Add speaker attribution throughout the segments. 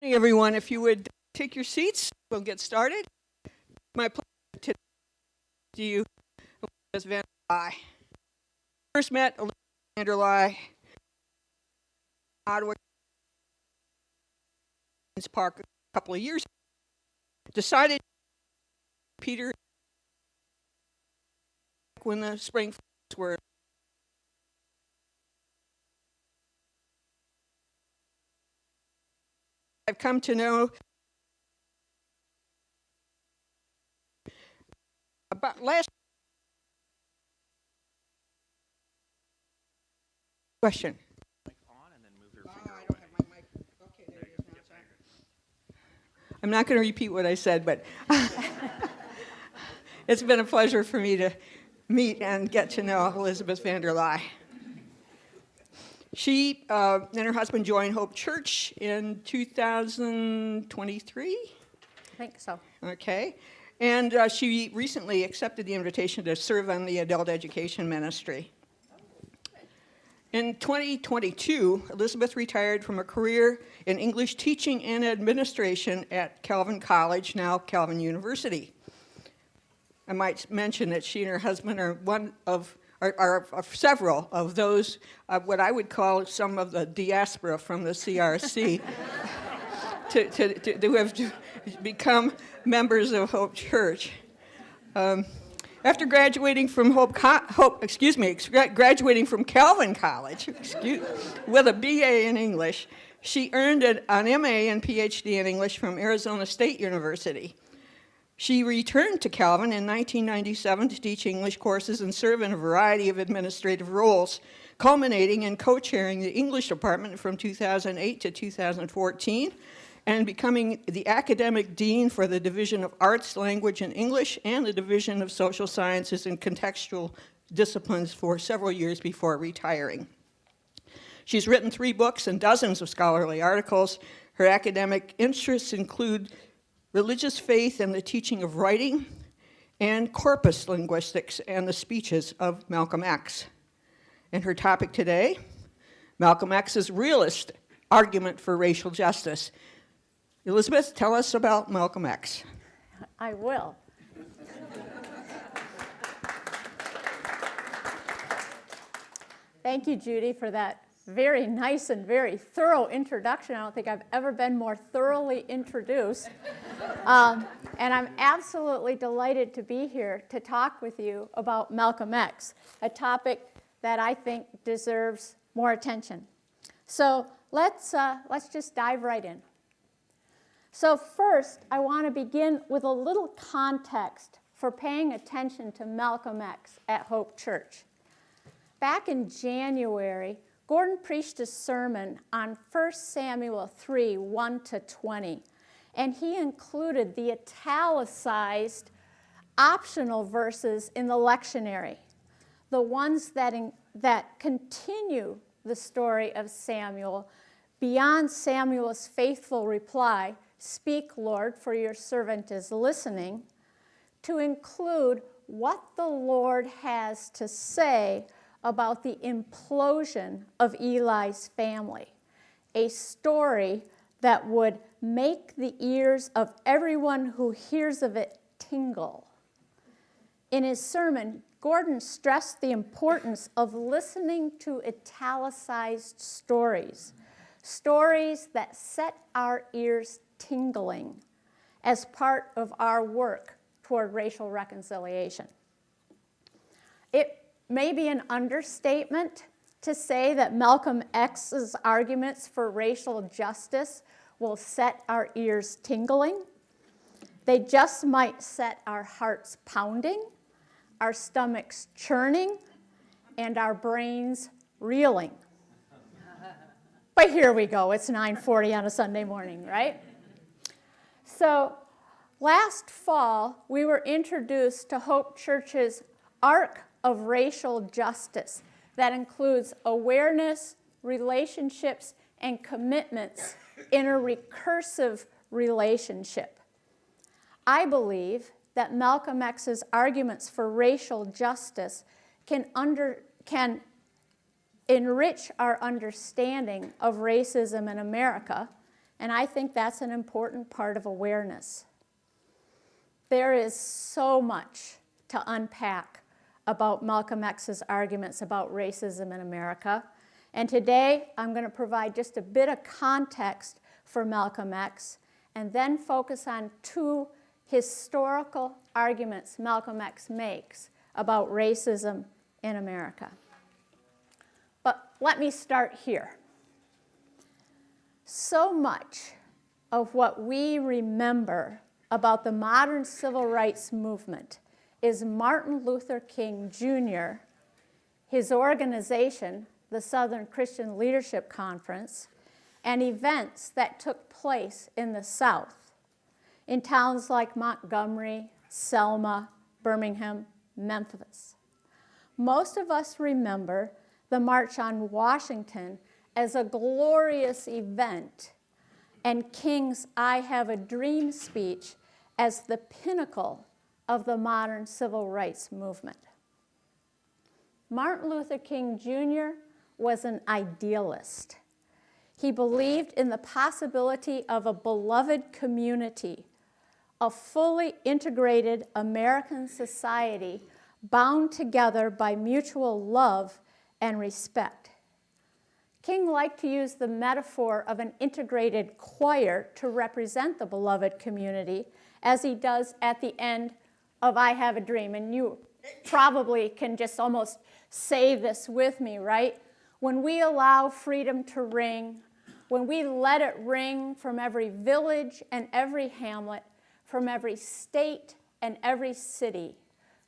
Speaker 1: Hey everyone, if you would take your seats, we'll get started. My pleasure to see you, Elizabeth Vander Lie. First met Elizabeth Vander Lie in Ottawa Park a couple of years ago. Decided Peter when the spring were. I've come to know about last question. I'm not going to repeat what I said, but it's been a pleasure for me to meet and get to know Elizabeth Vander Lie. She and her husband joined Hope Church in 2023?
Speaker 2: I think so.
Speaker 1: Okay. And she recently accepted the invitation to serve on the adult education ministry. In 2022, Elizabeth retired from a career in English teaching and administration at Calvin College, now Calvin University. I might mention that she and her husband are several of those, what I would call some of the diaspora from the CRC, who have become members of Hope Church. After graduating from graduating from Calvin College, with a BA in English, she earned an MA and PhD in English from Arizona State University. She returned to Calvin in 1997 to teach English courses and serve in a variety of administrative roles, culminating in co-chairing the English department from 2008 to 2014, and becoming the academic dean for the Division of Arts, Language, and English, and the Division of Social Sciences and Contextual Disciplines for several years before retiring. She's written 3 books and dozens of scholarly articles. Her academic interests include religious faith and the teaching of writing, and corpus linguistics and the speeches of Malcolm X. And her topic today, Malcolm X's realist argument for racial justice. Elizabeth, tell us about Malcolm X.
Speaker 2: I will. Thank you, Judy, for that very nice and very thorough introduction. I don't think I've ever been more thoroughly introduced. And I'm absolutely delighted to be here to talk with you about Malcolm X, a topic that I think deserves more attention. So let's just dive right in. So first, I want to begin with a little context for paying attention to Malcolm X at Hope Church. Back in January, Gordon preached a sermon on 1 Samuel 3, 1-20, and he included the italicized optional verses in the lectionary, the ones that continue the story of Samuel beyond Samuel's faithful reply, "Speak, Lord, for your servant is listening," to include what the Lord has to say about the implosion of Eli's family, a story that would make the ears of everyone who hears of it tingle. In his sermon, Gordon stressed the importance of listening to italicized stories, stories that set our ears tingling as part of our work toward racial reconciliation. It may be an understatement to say that Malcolm X's arguments for racial justice will set our ears tingling. They just might set our hearts pounding, our stomachs churning, and our brains reeling. But here we go. It's 9:40 on a Sunday morning, right? So last fall, we were introduced to Hope Church's arc of racial justice that includes awareness, relationships, and commitments in a recursive relationship. I believe that Malcolm X's arguments for racial justice can enrich our understanding of racism in America And I think that's an important part of awareness. There is so much to unpack about Malcolm X's arguments about racism in America. And today, I'm going to provide just a bit of context for Malcolm X, and then focus on two historical arguments Malcolm X makes about racism in America. But let me start here. So much of what we remember about the modern civil rights movement is Martin Luther King Jr., his organization, the Southern Christian Leadership Conference, and events that took place in the South, in towns like Montgomery, Selma, Birmingham, Memphis. Most of us remember the March on Washington as a glorious event, and King's "I Have a Dream" speech as the pinnacle of the modern civil rights movement. Martin Luther King Jr. was an idealist. He believed in the possibility of a beloved community, a fully integrated American society bound together by mutual love and respect. King liked to use the metaphor of an integrated choir to represent the beloved community, as he does at the end of "I Have a Dream." And you probably can just almost say this with me, right? When we allow freedom to ring, when we let it ring from every village and every hamlet, from every state and every city,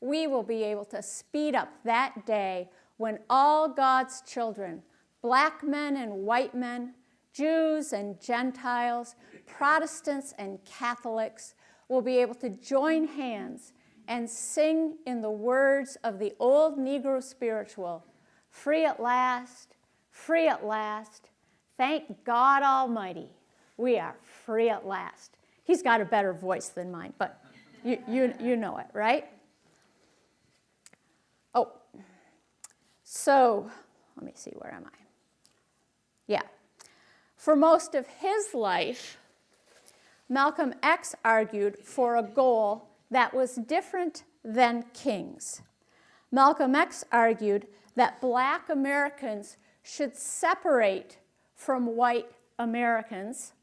Speaker 2: we will be able to speed up that day when all God's children, black men and white men, Jews and Gentiles, Protestants and Catholics, will be able to join hands and sing in the words of the old Negro spiritual, free at last, thank God Almighty, we are free at last. He's got a better voice than mine, but you know it, right? Oh, so let me see, where am I? Yeah. For most of his life, Malcolm X argued for a goal that was different than King's. Malcolm X argued that black Americans should separate from white Americans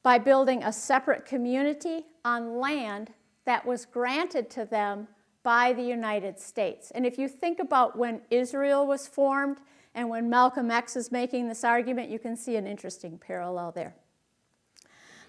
Speaker 2: by building a separate community on land that was granted to them by the United States. And if you think about when Israel was formed and when Malcolm X is making this argument, you can see an interesting parallel there.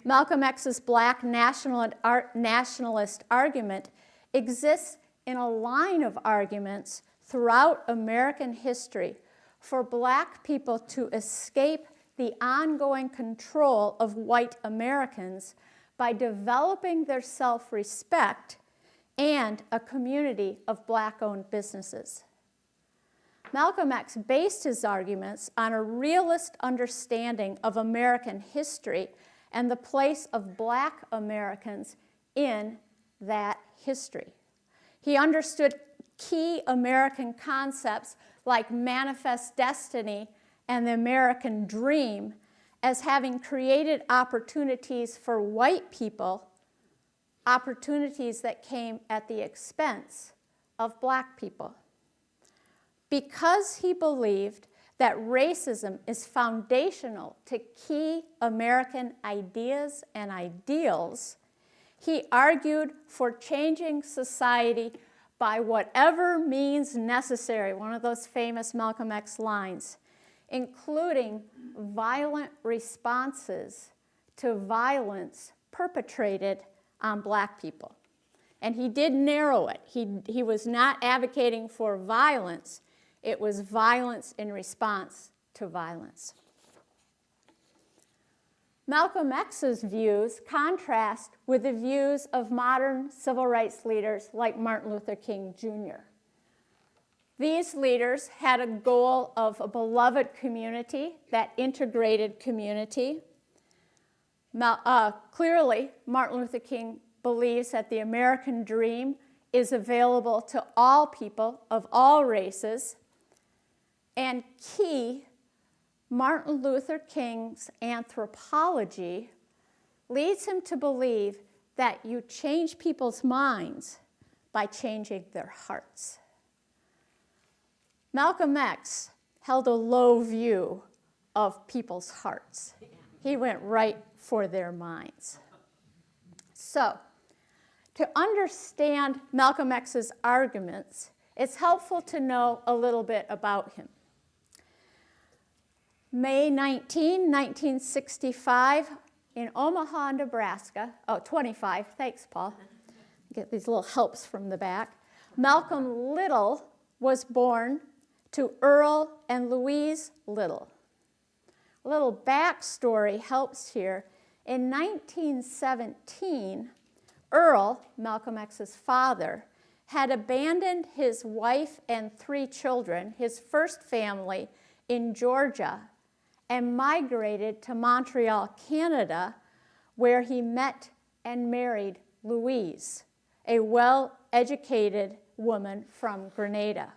Speaker 2: Malcolm X's black nationalist argument exists in a line of arguments throughout American history for black people to escape the ongoing control of white Americans by developing their self-respect and a community of black-owned businesses. Malcolm X based his arguments on a realist understanding of American history and the place of black Americans in that history. He understood key American concepts like manifest destiny and the American dream as having created opportunities for white people, opportunities that came at the expense of black people. Because he believed that racism is foundational to key American ideas and ideals, he argued for changing society by whatever means necessary, one of those famous Malcolm X lines, including violent responses to violence perpetrated on black people. And he did narrow it. He was not advocating for violence. It was violence in response to violence. Malcolm X's views contrast with the views of modern civil rights leaders like Martin Luther King Jr. These leaders had a goal of a beloved community, that integrated community. Clearly, Martin Luther King believes that the American dream is available to all people of all races. And key Martin Luther King's anthropology leads him to believe that you change people's minds by changing their hearts. Malcolm X held a low view of people's hearts. He went right for their minds. So, to understand Malcolm X's arguments, it's helpful to know a little bit about him. May 19, 1965, in Omaha, Nebraska, 25, thanks, Paul. Get these little helps from the back. Malcolm Little was born to Earl and Louise Little. A little backstory helps here. In 1917, Earl, Malcolm X's father, had abandoned his wife and 3 children, his first family, in Georgia, and migrated to Montreal, Canada, where he met and married Louise, a well-educated woman from Grenada.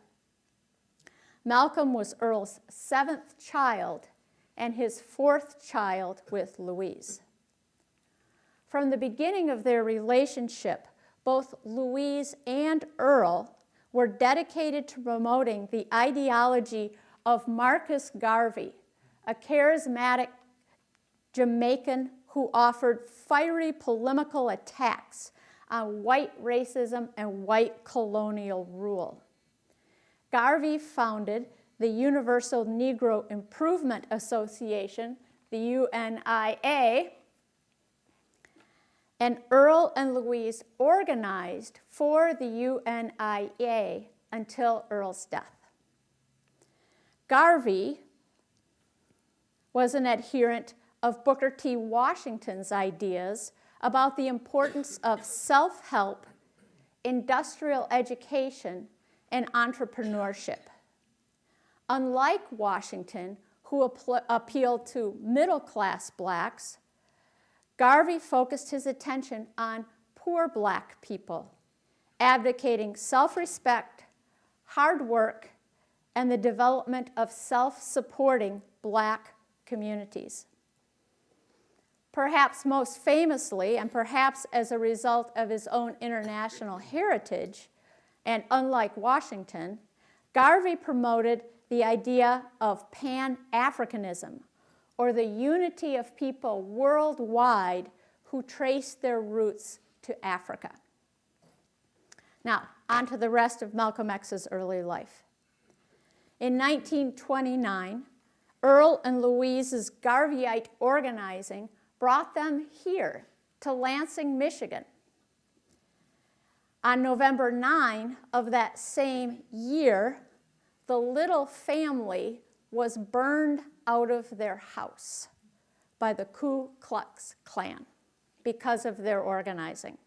Speaker 2: Malcolm was Earl's 7th child and his 4th child with Louise. From the beginning of their relationship, both Louise and Earl were dedicated to promoting the ideology of Marcus Garvey, a charismatic Jamaican who offered fiery polemical attacks on white racism and white colonial rule. Garvey founded the Universal Negro Improvement Association, the UNIA, and Earl and Louise organized for the UNIA until Earl's death. Garvey was an adherent of Booker T. Washington's ideas about the importance of self-help, industrial education, and entrepreneurship. Unlike Washington, who appealed to middle-class blacks, Garvey focused his attention on poor black people, advocating self-respect, hard work, and the development of self-supporting black communities. Perhaps most famously, and perhaps as a result of his own international heritage, and unlike Washington, Garvey promoted the idea of Pan-Africanism, or the unity of people worldwide who trace their roots to Africa. Now, on to the rest of Malcolm X's early life. In 1929, Earl and Louise's Garveyite organizing brought them here to Lansing, Michigan. On November 9 of that same year, the Little family was burned out of their house by the Ku Klux Klan because of their organizing.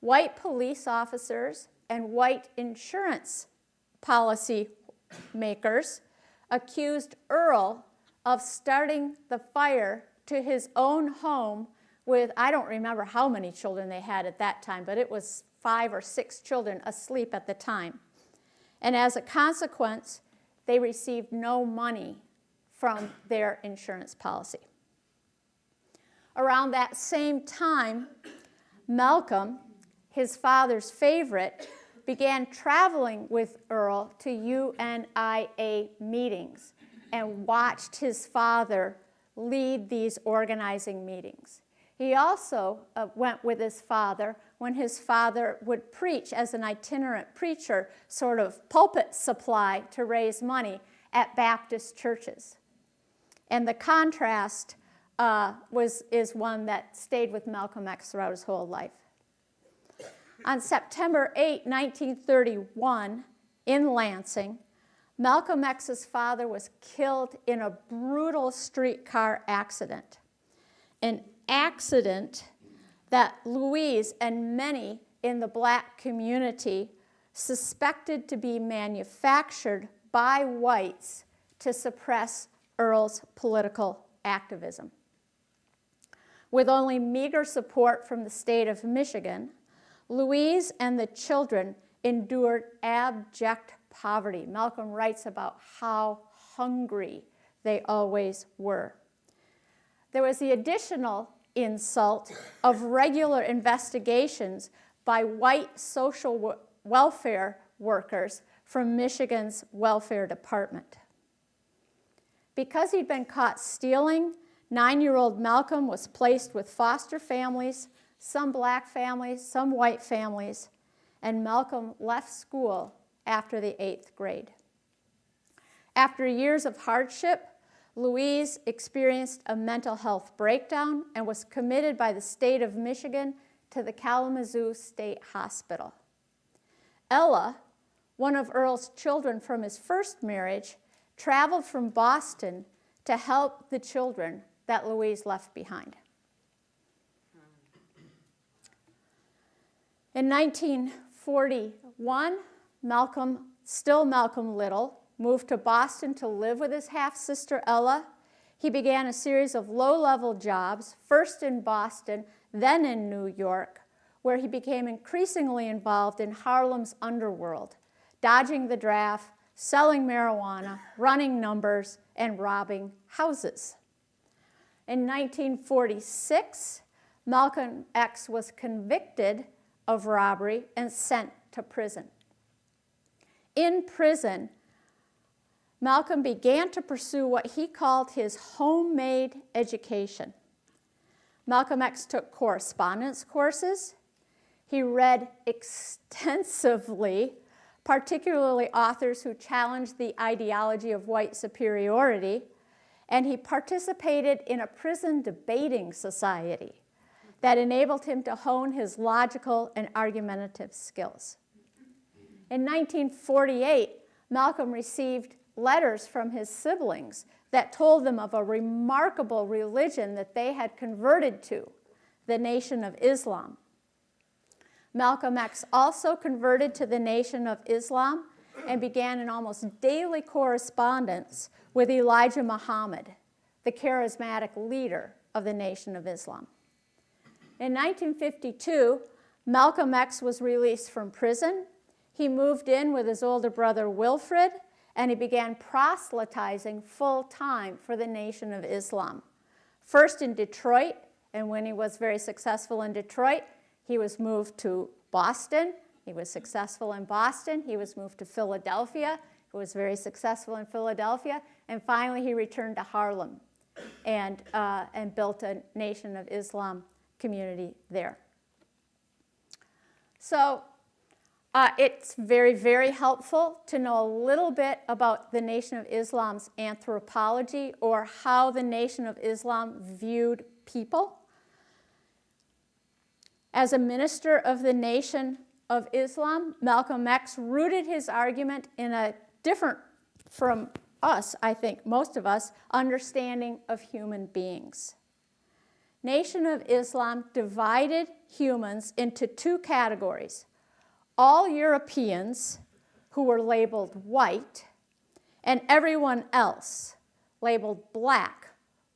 Speaker 2: White police officers and white insurance policy makers accused Earl of starting the fire to his own home with, I don't remember how many children they had at that time, but it was 5 or 6 children asleep at the time. And as a consequence, they received no money from their insurance policy. Around that same time, Malcolm, his father's favorite, began traveling with Earl to UNIA meetings and watched his father lead these organizing meetings. He also went with his father when his father would preach as an itinerant preacher, sort of pulpit supply to raise money at Baptist churches. And the contrast is one that stayed with Malcolm X throughout his whole life. On September 8, 1931, in Lansing, Malcolm X's father was killed in a brutal streetcar accident. An accident that Louise and many in the black community suspected to be manufactured by whites to suppress Earl's political activism. With only meager support from the state of Michigan, Louise and the children endured abject poverty. Malcolm writes about how hungry they always were. There was the additional insult of regular investigations by white social welfare workers from Michigan's welfare department. Because he'd been caught stealing, 9-year-old Malcolm was placed with foster families, some black families, some white families, and Malcolm left school after the 8th grade. After years of hardship, Louise experienced a mental health breakdown and was committed by the state of Michigan to the Kalamazoo State Hospital. Ella, one of Earl's children from his first marriage, traveled from Boston to help the children that Louise left behind. In 1941, Malcolm, still Malcolm Little, moved to Boston to live with his half-sister Ella. He began a series of low-level jobs, first in Boston, then in New York, where he became increasingly involved in Harlem's underworld, dodging the draft, selling marijuana, running numbers, and robbing houses. In 1946, Malcolm X was convicted of robbery and sent to prison. In prison, Malcolm began to pursue what he called his homemade education. Malcolm X took correspondence courses. He read extensively, particularly authors who challenged the ideology of white superiority, and he participated in a prison debating society that enabled him to hone his logical and argumentative skills. In 1948, Malcolm received letters from his siblings that told them of a remarkable religion that they had converted to, the Nation of Islam. Malcolm X also converted to the Nation of Islam and began an almost daily correspondence with Elijah Muhammad, the charismatic leader of the Nation of Islam. In 1952, Malcolm X was released from prison. He moved in with his older brother Wilfred, and he began proselytizing full-time for the Nation of Islam. First in Detroit, and when he was very successful in Detroit, he was moved to Boston. He was successful in Boston. He was moved to Philadelphia. He was very successful in Philadelphia. And finally, he returned to Harlem and built a Nation of Islam community there. So it's very, very helpful to know a little bit about the Nation of Islam's anthropology, or how the Nation of Islam viewed people. As a minister of the Nation of Islam, Malcolm X rooted his argument in a different from us, I think, most of us, understanding of human beings. Nation of Islam divided humans into two categories: all Europeans, who were labeled white, and everyone else labeled black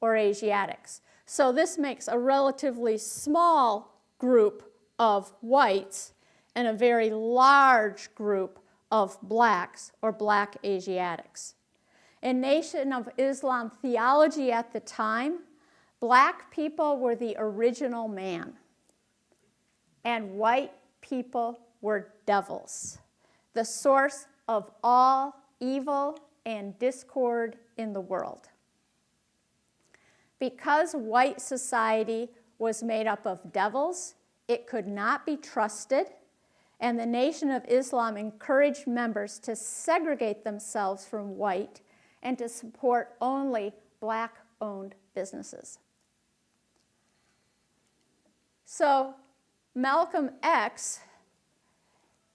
Speaker 2: or Asiatics. So this makes a relatively small group of whites and a very large group of blacks or black Asiatics. In Nation of Islam theology at the time, black people were the original man, and white people were devils, the source of all evil and discord in the world. Because white society was made up of devils, it could not be trusted, and the Nation of Islam encouraged members to segregate themselves from white and to support only black-owned businesses. So Malcolm X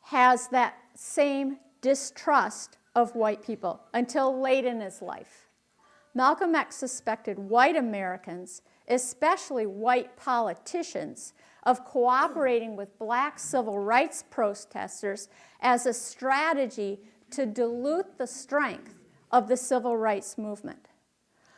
Speaker 2: has that same distrust of white people until late in his life. Malcolm X suspected white Americans, especially white politicians, of cooperating with black civil rights protesters as a strategy to dilute the strength of the civil rights movement.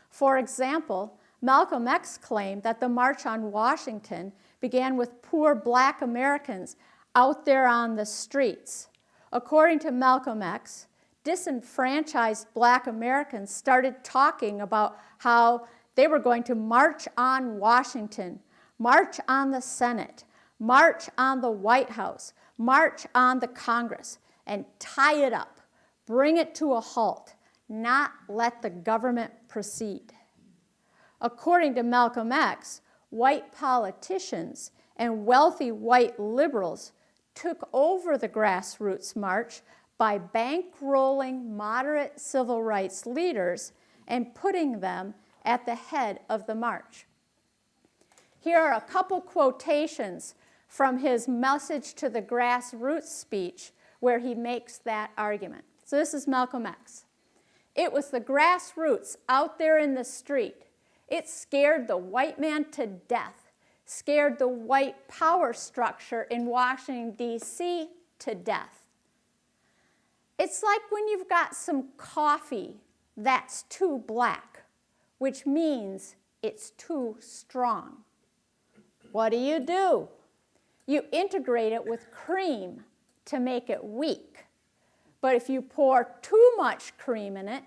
Speaker 2: For example, Malcolm X claimed that the March on Washington began with poor black Americans out there on the streets. According to Malcolm X, disenfranchised black Americans started talking about how they were going to march on Washington, march on the Senate, march on the White House, march on the Congress, and tie it up, bring it to a halt, not let the government proceed. According to Malcolm X, white politicians and wealthy white liberals took over the grassroots march by bankrolling moderate civil rights leaders and putting them at the head of the march. Here are a couple quotations from his message to the grassroots speech where he makes that argument. So this is Malcolm X. "It was the grassroots out there in the street. It scared the white man to death, scared the white power structure in Washington, D.C. to death. It's like when you've got some coffee that's too black, which means it's too strong. What do? You integrate it with cream to make it weak. But if you pour too much cream in it,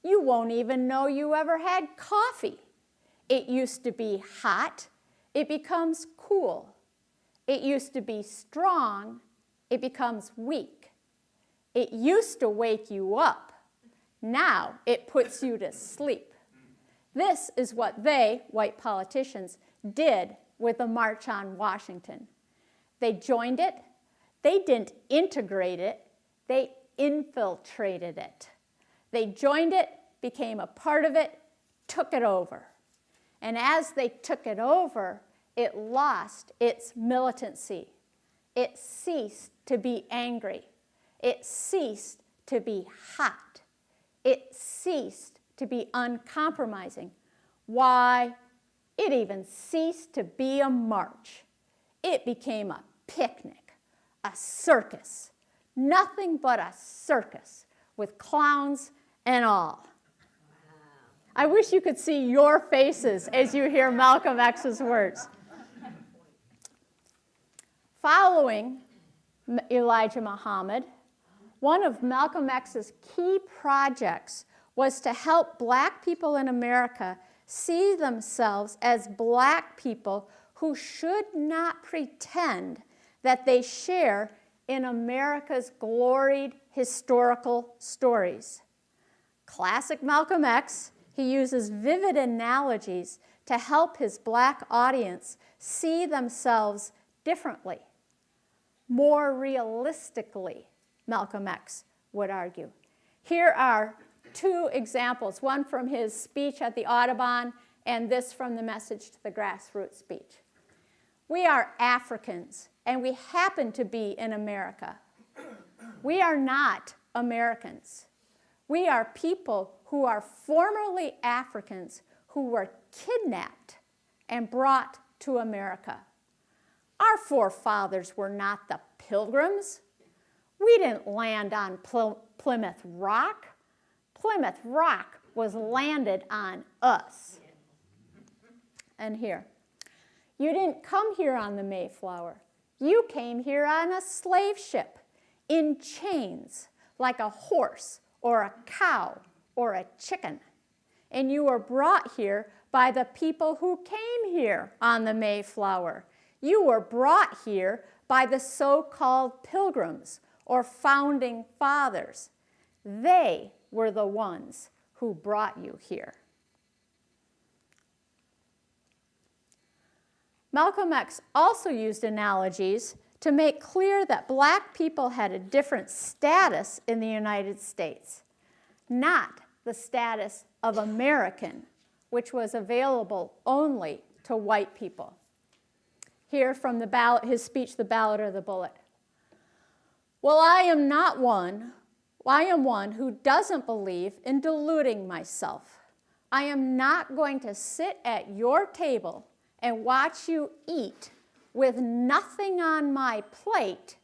Speaker 2: you won't even know you ever had coffee. It used to be hot, it becomes cool. It used to be strong, it becomes weak. It used to wake you up, now it puts you to sleep." This is what they, white politicians, did with the March on Washington. They joined it, they didn't integrate it, they infiltrated it. They joined it, became a part of it, took it over. And as they took it over, it lost its militancy. It ceased to be angry. It ceased to be hot. It ceased to be uncompromising. Why, it even ceased to be a march. It became a picnic, a circus, nothing but a circus with clowns and all. I wish you could see your faces as you hear Malcolm X's words. Following Elijah Muhammad, one of Malcolm X's key projects was to help black people in America see themselves as black people who should not pretend that they share in America's gloried historical stories. Classic Malcolm X, he uses vivid analogies to help his black audience see themselves differently, more realistically, Malcolm X would argue. Here are two examples, one from his speech at the Audubon and this from the message to the grassroots speech. We are Africans, and we happen to be in America. We are not Americans. We are people who are formerly Africans who were kidnapped and brought to America. Our forefathers were not the Pilgrims. We didn't land on Plymouth Rock. Plymouth Rock was landed on us. And here, you didn't come here on the Mayflower. You came here on a slave ship in chains like a horse or a cow or a chicken. And you were brought here by the people who came here on the Mayflower. You were brought here by the so-called Pilgrims or Founding Fathers. They were the ones who brought you here. Malcolm X also used analogies to make clear that black people had a different status in the United States, not the status of American, which was available only to white people. Here from his speech, The Ballad or the Bullet. Well, I am one who doesn't believe in deluding myself. I am not going to sit at your table and watch you eat with nothing on my plate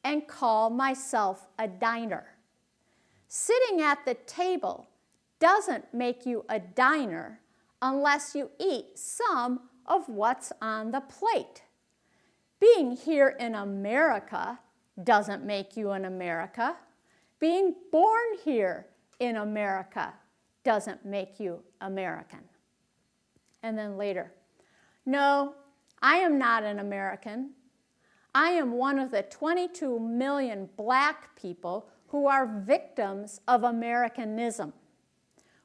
Speaker 2: and call myself a diner. Sitting at the table doesn't make you a diner unless you eat some of what's on the plate. Being here in America doesn't make you an America. being born here in America doesn't make you American. And then later, no, I am not an American. I am one of the 22 million black people who are victims of Americanism.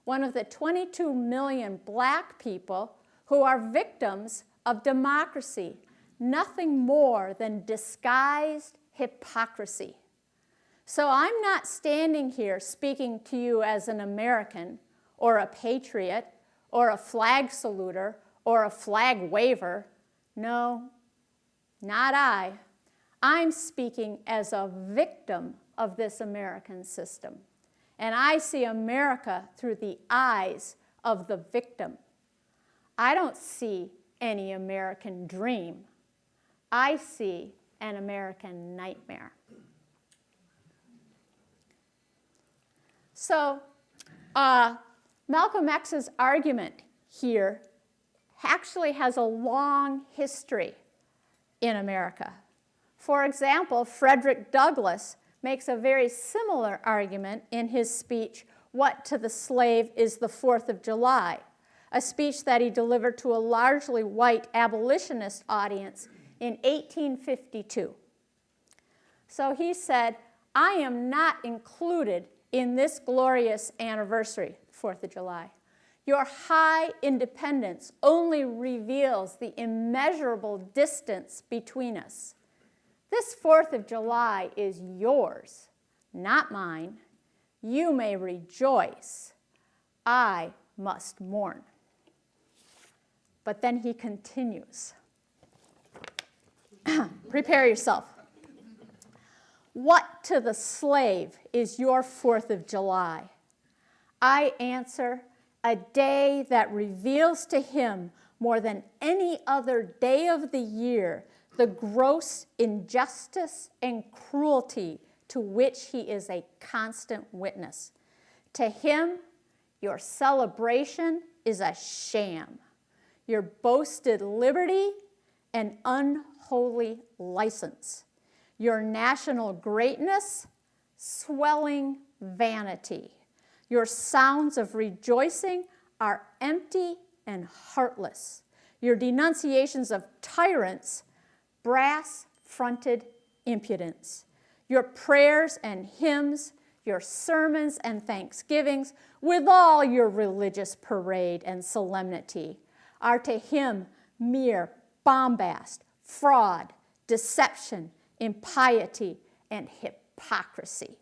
Speaker 2: One of the 22 million black people who are victims of democracy, nothing more than disguised hypocrisy. So I'm not standing here speaking to you as an American or a patriot or a flag saluter or a flag waver. No, not I. I'm speaking as a victim of this American system. And I see America through the eyes of the victim. I don't see any American dream. I see an American nightmare. So Malcolm X's argument here actually has a long history in America. For example, Frederick Douglass makes a very similar argument in his speech, "What to the Slave is the 4th of July," a speech that he delivered to a largely white abolitionist audience in 1852. So he said, "I am not included in this glorious anniversary, 4th of July. Your high independence only reveals the immeasurable distance between us. This 4th of July is yours, not mine. You may rejoice. I must mourn." But then he continues. Prepare yourself. "What to the slave is your 4th of July? I answer, a day that reveals to him more than any other day of the year the gross injustice and cruelty to which he is a constant witness. To him, your celebration is a sham, your boasted liberty an unholy license, your national greatness swelling vanity. Your sounds of rejoicing are empty and heartless. Your denunciations of tyrants, brass-fronted impudence. Your prayers and hymns, your sermons and thanksgivings, with all your religious parade and solemnity, are to him mere bombast, fraud, deception, impiety, and hypocrisy.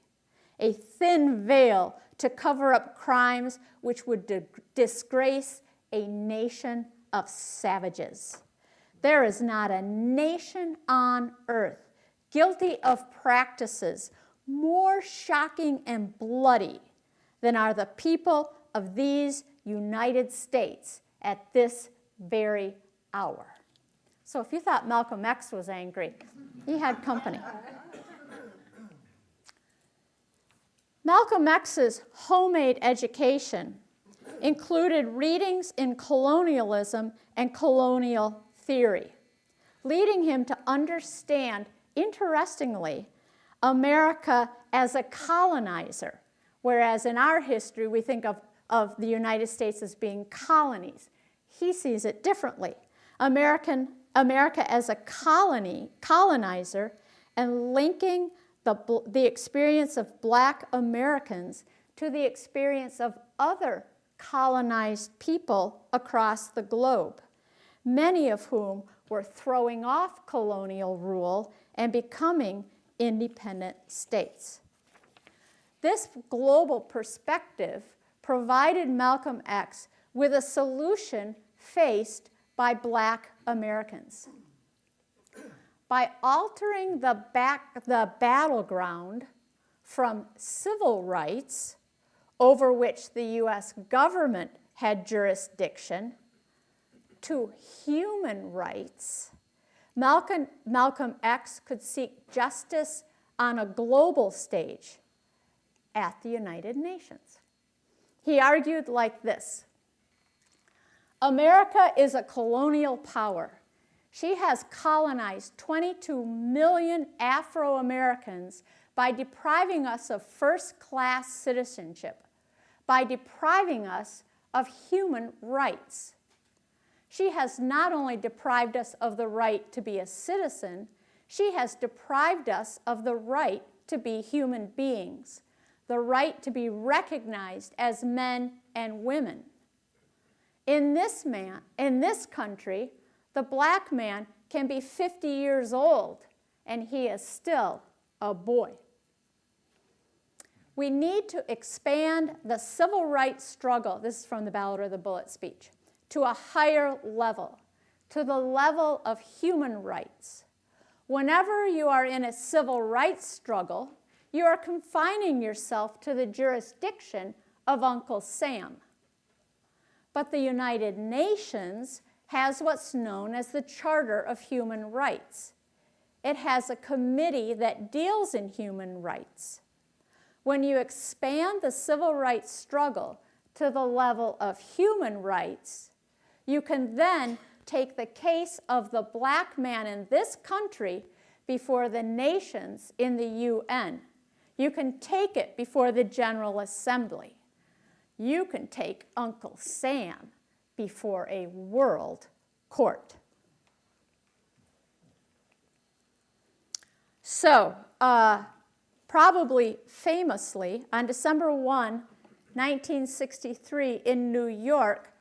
Speaker 2: A thin veil to cover up crimes which would disgrace a nation of savages. There is not a nation on earth guilty of practices more shocking and bloody than are the people of these United States at this very hour." So if you thought Malcolm X was angry, he had company. Malcolm X's homemade education included readings in colonialism and colonial theory, leading him to understand, interestingly, America as a colonizer, whereas in our history we think of the United States as being colonies. He sees it differently. America as a colonizer, and linking the experience of Black Americans to the experience of other colonized people across the globe, many of whom were throwing off colonial rule and becoming independent states. This global perspective provided Malcolm X with a solution faced by Black Americans. By altering the battleground from civil rights, over which the U.S. government had jurisdiction, to human rights, Malcolm X could seek justice on a global stage at the United Nations. He argued like this: America is a colonial power. She has colonized 22 million Afro-Americans by depriving us of first-class citizenship, by depriving us of human rights. She has not only deprived us of the right to be a citizen, she has deprived us of the right to be human beings, the right to be recognized as men and women. In this country, the black man can be 50 years old and he is still a boy. We need to expand the civil rights struggle, this is from the Ballot or the Bullet speech, to a higher level, to the level of human rights. Whenever you are in a civil rights struggle, you are confining yourself to the jurisdiction of Uncle Sam. But the United Nations has what's known as the Charter of Human Rights. It has a committee that deals in human rights. When you expand the civil rights struggle to the level of human rights, you can then take the case of the black man in this country before the nations in the UN. You can take it before the General Assembly. You can take Uncle Sam before a world court. So, probably famously, on December 1, 1963, in New York,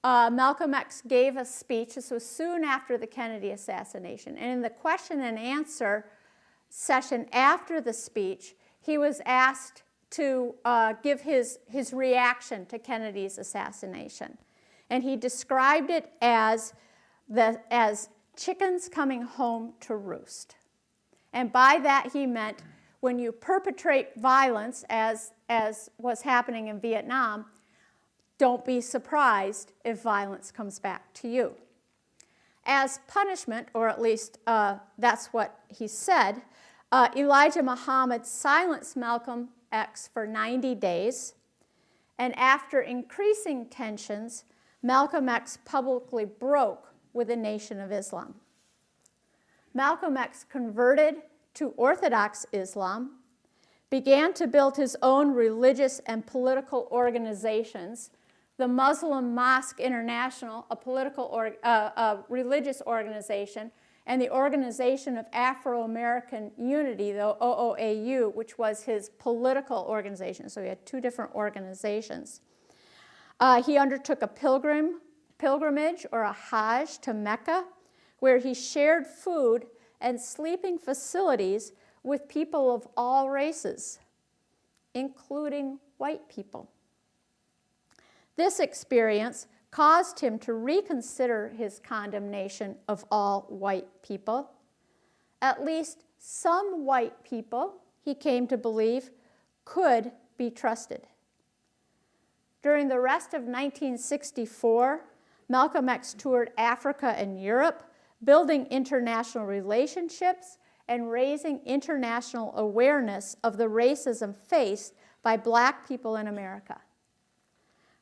Speaker 2: Malcolm X gave a speech. This was soon after the Kennedy assassination. And in the question and answer session after the speech, he was asked to give his reaction to Kennedy's assassination. And he described it as chickens coming home to roost. And by that he meant when you perpetrate violence, as was happening in Vietnam, don't be surprised if violence comes back to you. As punishment, or at least that's what he said, Elijah Muhammad silenced Malcolm X for 90 days, and after increasing tensions, Malcolm X publicly broke with the Nation of Islam. Malcolm X converted to Orthodox Islam, began to build his own religious and political organizations, the Muslim Mosque International, a religious organization, and the Organization of Afro-American Unity, the OOAU, which was his political organization. So he had two different organizations. He undertook a pilgrimage or a Hajj to Mecca, where he shared food and sleeping facilities with people of all races, including white people. This experience caused him to reconsider his condemnation of all white people. At least some white people, he came to believe, could be trusted. During the rest of 1964, Malcolm X toured Africa and Europe, building international relationships and raising international awareness of the racism faced by black people in America.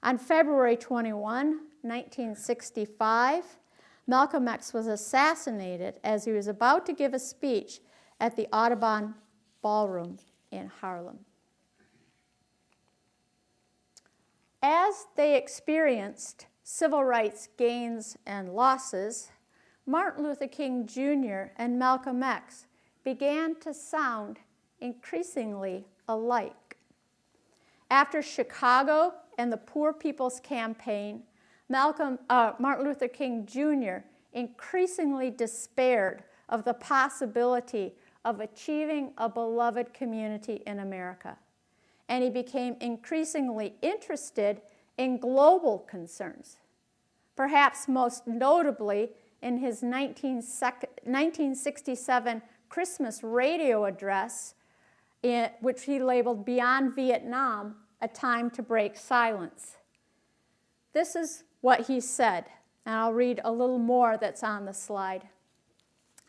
Speaker 2: On February 21, 1965, Malcolm X was assassinated as he was about to give a speech at the Audubon Ballroom in Harlem. As they experienced civil rights gains and losses, Martin Luther King Jr. and Malcolm X began to sound increasingly alike. After Chicago and the Poor People's Campaign, Martin Luther King Jr. increasingly despaired of the possibility of achieving a beloved community in America. And he became increasingly interested in global concerns, perhaps most notably in his 1967 Christmas radio address, which he labeled Beyond Vietnam, a time to break silence. This is what he said, and I'll read a little more that's on the slide.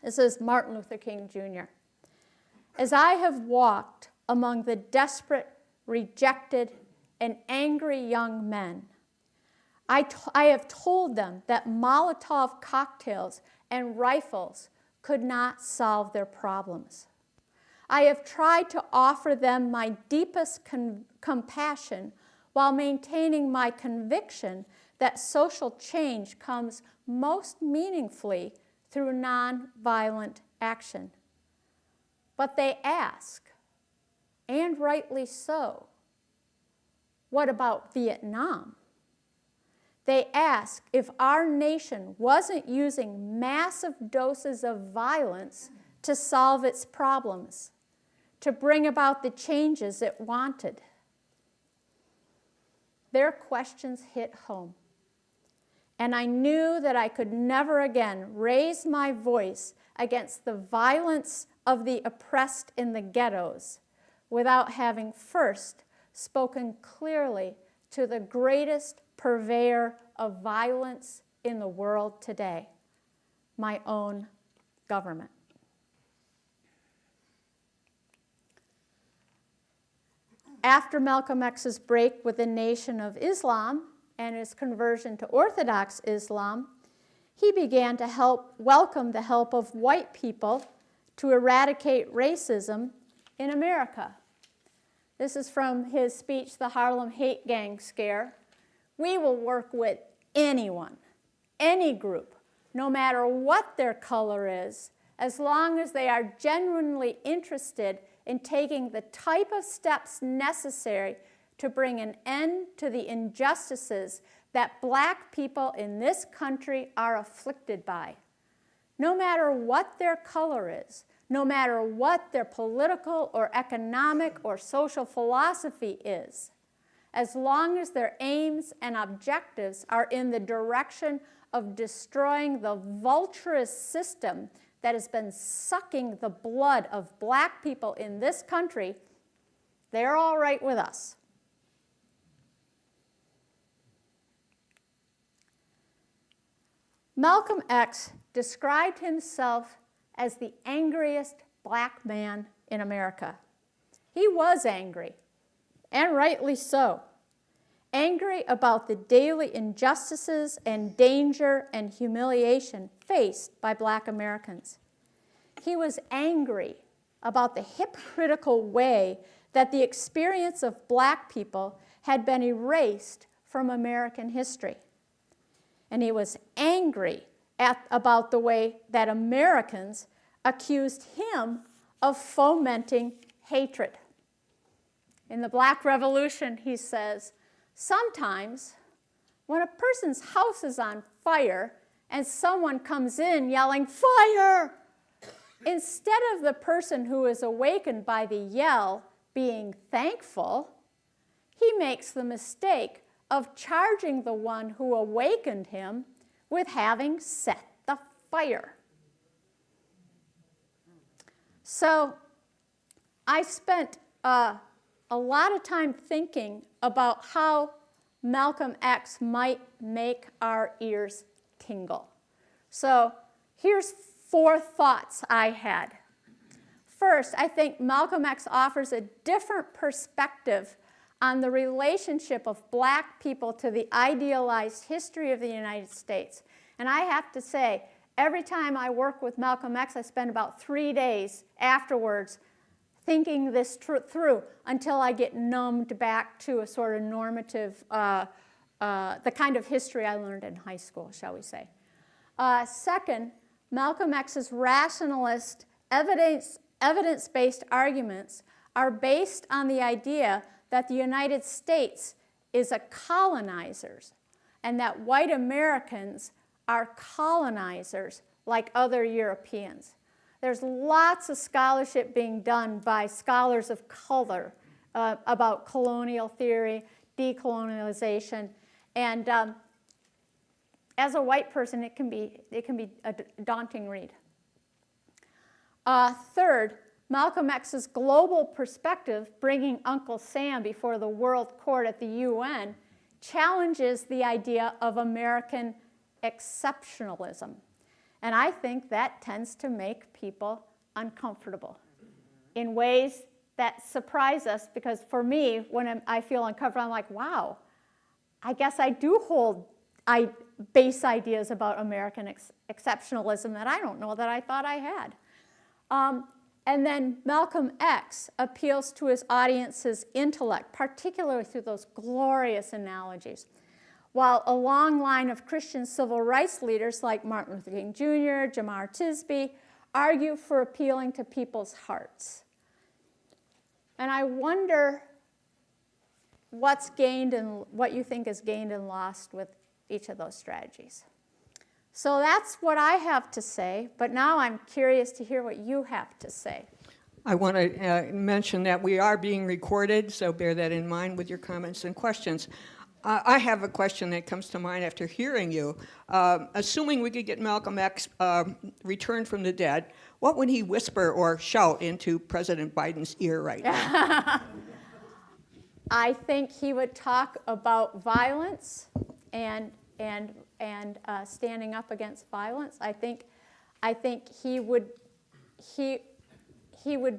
Speaker 2: This is Martin Luther King Jr. As I have walked among the desperate, rejected, and angry young men, I have told them that Molotov cocktails and rifles could not solve their problems. I have tried to offer them my deepest compassion while maintaining my conviction that social change comes most meaningfully through nonviolent action. But they ask, and rightly so, what about Vietnam? They ask if our nation wasn't using massive doses of violence to solve its problems, to bring about the changes it wanted. Their questions hit home. And I knew that I could never again raise my voice against the violence of the oppressed in the ghettos without having first spoken clearly to the greatest purveyor of violence in the world today, my own government. After Malcolm X's break with the Nation of Islam and his conversion to Orthodox Islam, he began to welcome the help of white people to eradicate racism in America. This is from his speech, The Harlem Hate Gang Scare. We will work with anyone, any group, no matter what their color is, as long as they are genuinely interested in taking the type of steps necessary to bring an end to the injustices that black people in this country are afflicted by. No matter what their color is, no matter what their political or economic or social philosophy is, as long as their aims and objectives are in the direction of destroying the vulturous system that has been sucking the blood of black people in this country, they're all right with us. Malcolm X described himself as the angriest black man in America. He was angry, and rightly so. Angry about the daily injustices and danger and humiliation faced by black Americans. He was angry about the hypocritical way that the experience of black people had been erased from American history. And he was angry about the way that Americans accused him of fomenting hatred. In the Black Revolution, he says, sometimes when a person's house is on fire and someone comes in yelling, "Fire!" instead of the person who is awakened by the yell being thankful, he makes the mistake of charging the one who awakened him with having set the fire. So I spent a lot of time thinking about how Malcolm X might make our ears tingle. So here's 4 thoughts I had. First, I think Malcolm X offers a different perspective on the relationship of black people to the idealized history of the United States. And I have to say, every time I work with Malcolm X, I spend about 3 days afterwards thinking this through until I get numbed back to a sort of normative, the kind of history I learned in high school, shall we say. Second, Malcolm X's rationalist, evidence-based arguments are based on the idea that the United States is a colonizer and that white Americans are colonizers like other Europeans. There's lots of scholarship being done by scholars of color about colonial theory, decolonialization, and as a white person, it can be a daunting read. Third, Malcolm X's global perspective, bringing Uncle Sam before the World Court at the UN, challenges the idea of American exceptionalism. And I think that tends to make people uncomfortable in ways that surprise us, because for me, when I feel uncomfortable, I'm like, wow, I guess I do hold base ideas about American exceptionalism that I don't know that I thought I had. And then Malcolm X appeals to his audience's intellect, particularly through those glorious analogies. While a long line of Christian civil rights leaders like Martin Luther King Jr., Jamar Tisby, argue for appealing to people's hearts. And I wonder what's gained and what you think is gained and lost with each of those strategies. So that's what I have to say, but now I'm curious to hear what you have to say.
Speaker 1: I want to mention that we are being recorded, so bear that in mind with your comments and questions. I have a question that comes to mind after hearing you. Assuming we could get Malcolm X returned from the dead, what would he whisper or shout into President Biden's ear right now?
Speaker 2: I think he would talk about violence and standing up against violence. I think he would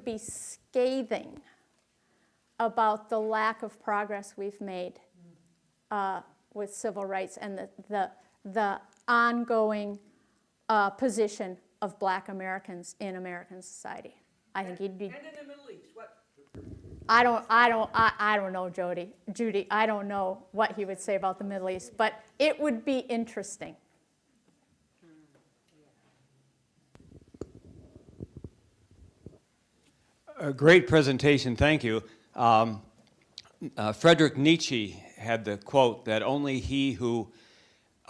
Speaker 2: be scathing about the lack of progress we've made with civil rights and the ongoing position of Black Americans in American society. I think he'd be.
Speaker 1: And in the Middle East, what?
Speaker 2: I don't know, Judy. I don't know what he would say about the Middle East, but it would be interesting.
Speaker 3: A great presentation, thank you. Friedrich Nietzsche had the quote that only he who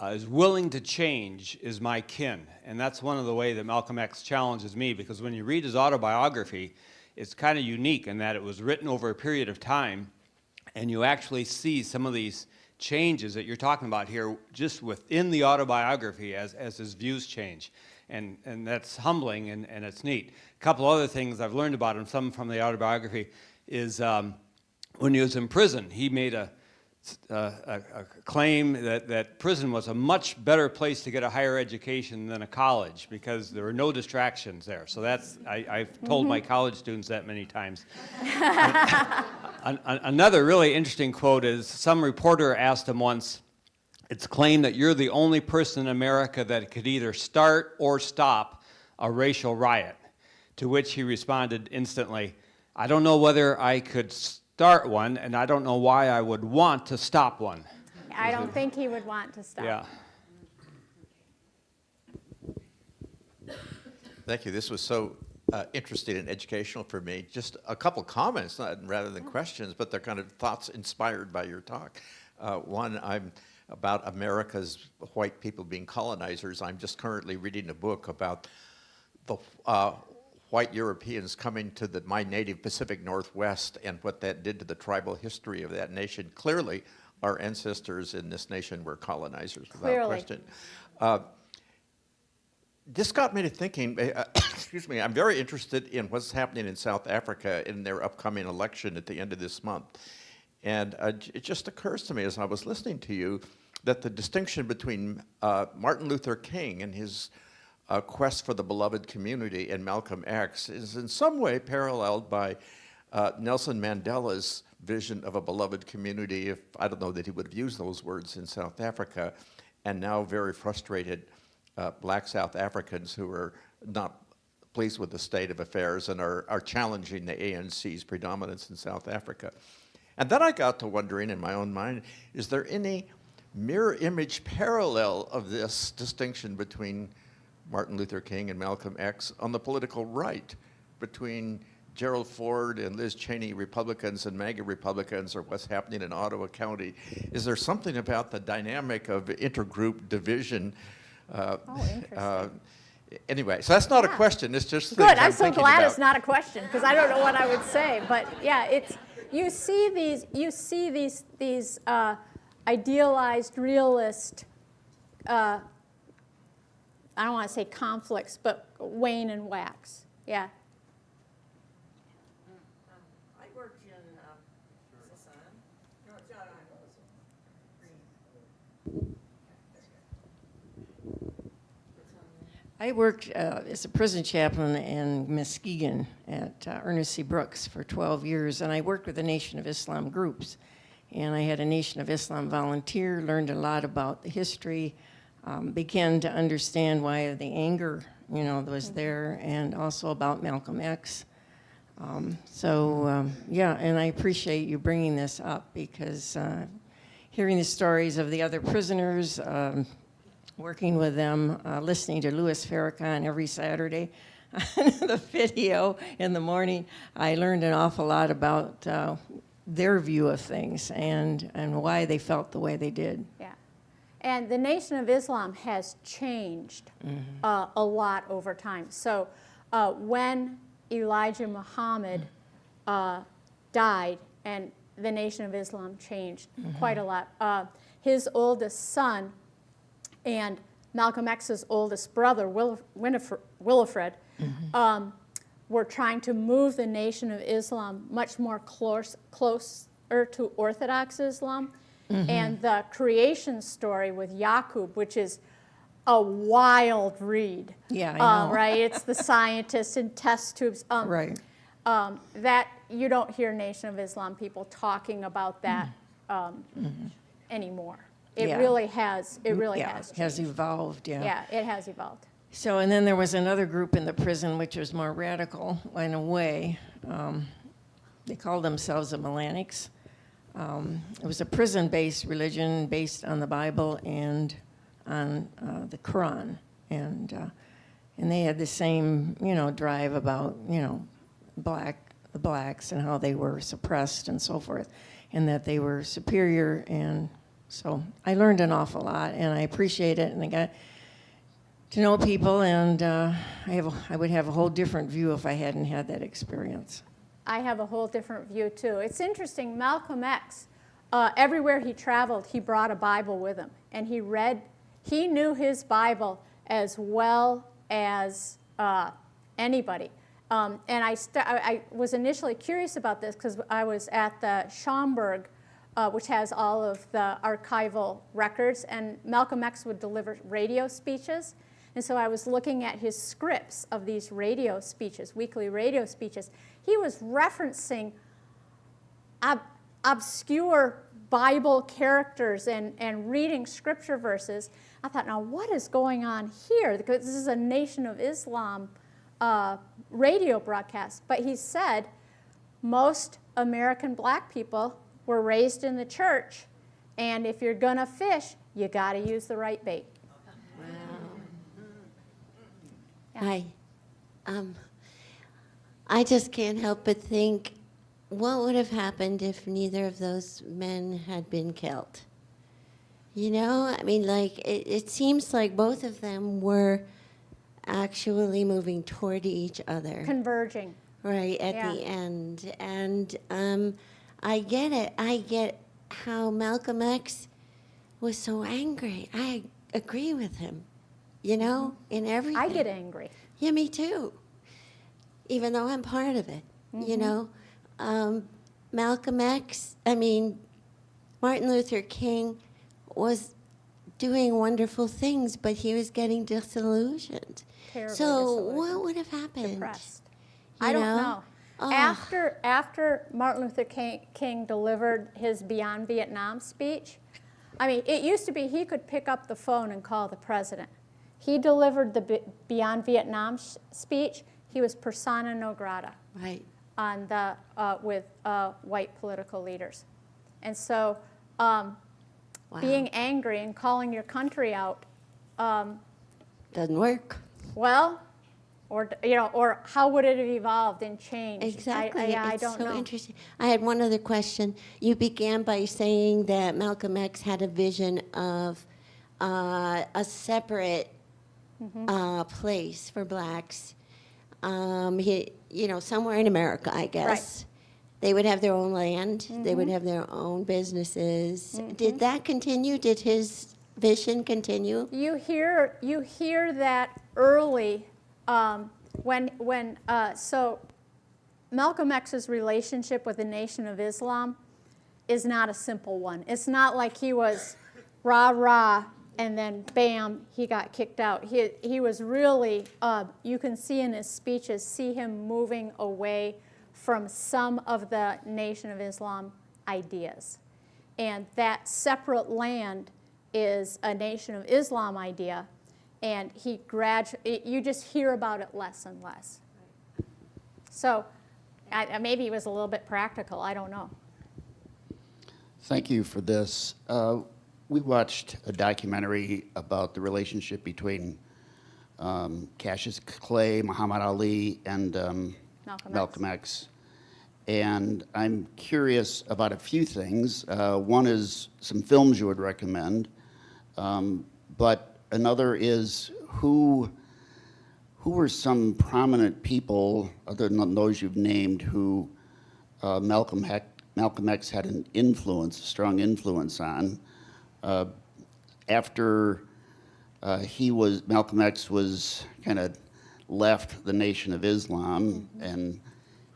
Speaker 3: is willing to change is my kin. And that's one of the ways that Malcolm X challenges me, because when you read his autobiography, it's kind of unique in that it was written over a period of time, and you actually see some of these changes that you're talking about here just within the autobiography as his views change. And that's humbling and it's neat. A couple other things I've learned about him, some from the autobiography, is when he was in prison, he made a claim that prison was a much better place to get a higher education than a college because there were no distractions there. So that's, I've told my college students that many times. Another really interesting quote is some reporter asked him once, it's claimed that you're the only person in America that could either start or stop a racial riot, to which he responded instantly, I don't know whether I could start one, and I don't know why I would want to stop one.
Speaker 2: I don't think he would want to stop.
Speaker 3: Yeah.
Speaker 4: Thank you. This was so interesting and educational for me. Just a couple comments, rather than questions, but they're kind of thoughts inspired by your talk. One, I'm about America's white people being colonizers. I'm just currently reading a book about the white Europeans coming to my native Pacific Northwest and what that did to the tribal history of that nation. Clearly, our ancestors in this nation were colonizers, without question. This got me to thinking, excuse me, I'm very interested in what's happening in South Africa in their upcoming election at the end of this month. And it just occurs to me as I was listening to you that the distinction between Martin Luther King and his quest for the beloved community and Malcolm X is in some way paralleled by Nelson Mandela's vision of a beloved community, if I don't know that he would have used those words in South Africa, and now very frustrated Black South Africans who are not pleased with the state of affairs and are challenging the ANC's predominance in South Africa. And then I got to wondering in my own mind, is there any mirror image parallel of this distinction between Martin Luther King and Malcolm X on the political right, between Gerald Ford and Liz Cheney Republicans and MAGA Republicans, or what's happening in Ottawa County? Is there something about the dynamic of intergroup division? Anyway, so that's not a question. It's just
Speaker 2: good.
Speaker 4: things
Speaker 2: I'm so
Speaker 4: thinking
Speaker 2: glad
Speaker 4: about.
Speaker 2: it's not a question because I don't know what I would say. But yeah, it's you see these idealized realist. I don't want to say conflicts, but wane and wax. Yeah.
Speaker 1: I worked in, is this on? No, it's not on.
Speaker 5: I worked as a prison chaplain in Muskegon at Ernest C. Brooks for 12 years, and I worked with the Nation of Islam groups. And I had a Nation of Islam volunteer, learned a lot about the history, began to understand why the anger you know, that was there, and also about Malcolm X. Yeah, and I appreciate you bringing this up because hearing the stories of the other prisoners, working with them, listening to Louis Farrakhan every Saturday on the video in the morning, I learned an awful lot about their view of things and why they felt the way they did.
Speaker 2: Yeah. And the Nation of Islam has changed a lot over time. So when Elijah Muhammad died, and the Nation of Islam changed quite a lot. His oldest son and Malcolm X's oldest brother, Wilfred, were trying to move the Nation of Islam much more closer to Orthodox Islam. And the creation story with Yaqub, which is a wild read.
Speaker 5: Yeah, I know.
Speaker 2: Right? It's the scientists in test tubes.
Speaker 5: Right.
Speaker 2: That you don't hear Nation of Islam people talking about that anymore. It
Speaker 5: Yeah.
Speaker 2: really has. It really
Speaker 5: Yeah,
Speaker 2: has.
Speaker 5: it has
Speaker 2: changed.
Speaker 5: evolved, yeah.
Speaker 2: Yeah, it has evolved.
Speaker 5: So, and then there was another group in the prison which was more radical in a way. They called themselves the Melanics. It was a prison-based religion based on the Bible and on the Quran. And they had the same, you know, drive about, you know, the blacks and how they were suppressed and so forth, and that they were superior. And so I learned an awful lot, and I appreciate it, and I got to know people, and I would have a whole different view if I hadn't had that experience.
Speaker 2: I have a whole different view, too. It's interesting, Malcolm X, everywhere he traveled, he brought a Bible with him. And he knew his Bible as well as anybody. And I was initially curious about this because I was at the Schomburg, which has all of the archival records, and Malcolm X would deliver radio speeches. And so I was looking at his scripts of these radio speeches, weekly radio speeches. He was referencing obscure Bible characters and reading scripture verses. I thought, now what is going on here? Because this is a Nation of Islam radio broadcast. But he said most American black people were raised in the church, and if you're gonna fish, you gotta use the right bait.
Speaker 6: Hi. I just can't help but think, what would have happened if neither of those men had been killed? You know, I mean, like, it seems like both of them were actually moving toward each other.
Speaker 2: Converging.
Speaker 6: Right, at
Speaker 2: Yeah.
Speaker 6: the end. And I get it. I get how Malcolm X was so angry. I agree with him, you know, in everything.
Speaker 2: I get angry.
Speaker 6: Yeah, me too. Even though I'm part of it, you know. Malcolm X, I mean, Martin Luther King was doing wonderful things, but he was getting disillusioned.
Speaker 2: Terribly
Speaker 6: So
Speaker 2: disillusioned.
Speaker 6: what would have happened?
Speaker 2: Depressed.
Speaker 6: You
Speaker 2: I don't
Speaker 6: know?
Speaker 2: know.
Speaker 6: Oh.
Speaker 2: After Martin Luther King delivered his Beyond Vietnam speech, I mean, it used to be he could pick up the phone and call the president. He delivered the Beyond Vietnam speech. He was persona non grata
Speaker 6: Right.
Speaker 2: on the with white political leaders, and so
Speaker 6: Wow.
Speaker 2: being angry and calling your country out,
Speaker 6: Doesn't work.
Speaker 2: well, or you know, or how would it have evolved and changed?
Speaker 6: Exactly.
Speaker 2: I
Speaker 6: It's
Speaker 2: don't
Speaker 6: so
Speaker 2: know.
Speaker 6: interesting. I had one other question. You began by saying that Malcolm X had a vision of a separate place for blacks. Somewhere in America, I guess. They would have their own land. They would have their own businesses. Did that continue? Did his vision continue?
Speaker 2: You hear that early so Malcolm X's relationship with the Nation of Islam is not a simple one. It's not like he was rah rah and then bam, he got kicked out. He was really, you can see in his speeches, see him moving away from some of the Nation of Islam ideas. And that separate land is a Nation of Islam idea. And you just hear about it less and less. So maybe he was a little bit practical, I don't know.
Speaker 7: Thank you for this. We watched a documentary about the relationship between Cassius Clay, Muhammad Ali, and Malcolm X. And I'm curious about a few things. One is some films you would recommend, but another is who were some prominent people, other than those you've named, who Malcolm X had an influence, a strong influence on. After Malcolm X was kind of left the Nation of Islam, and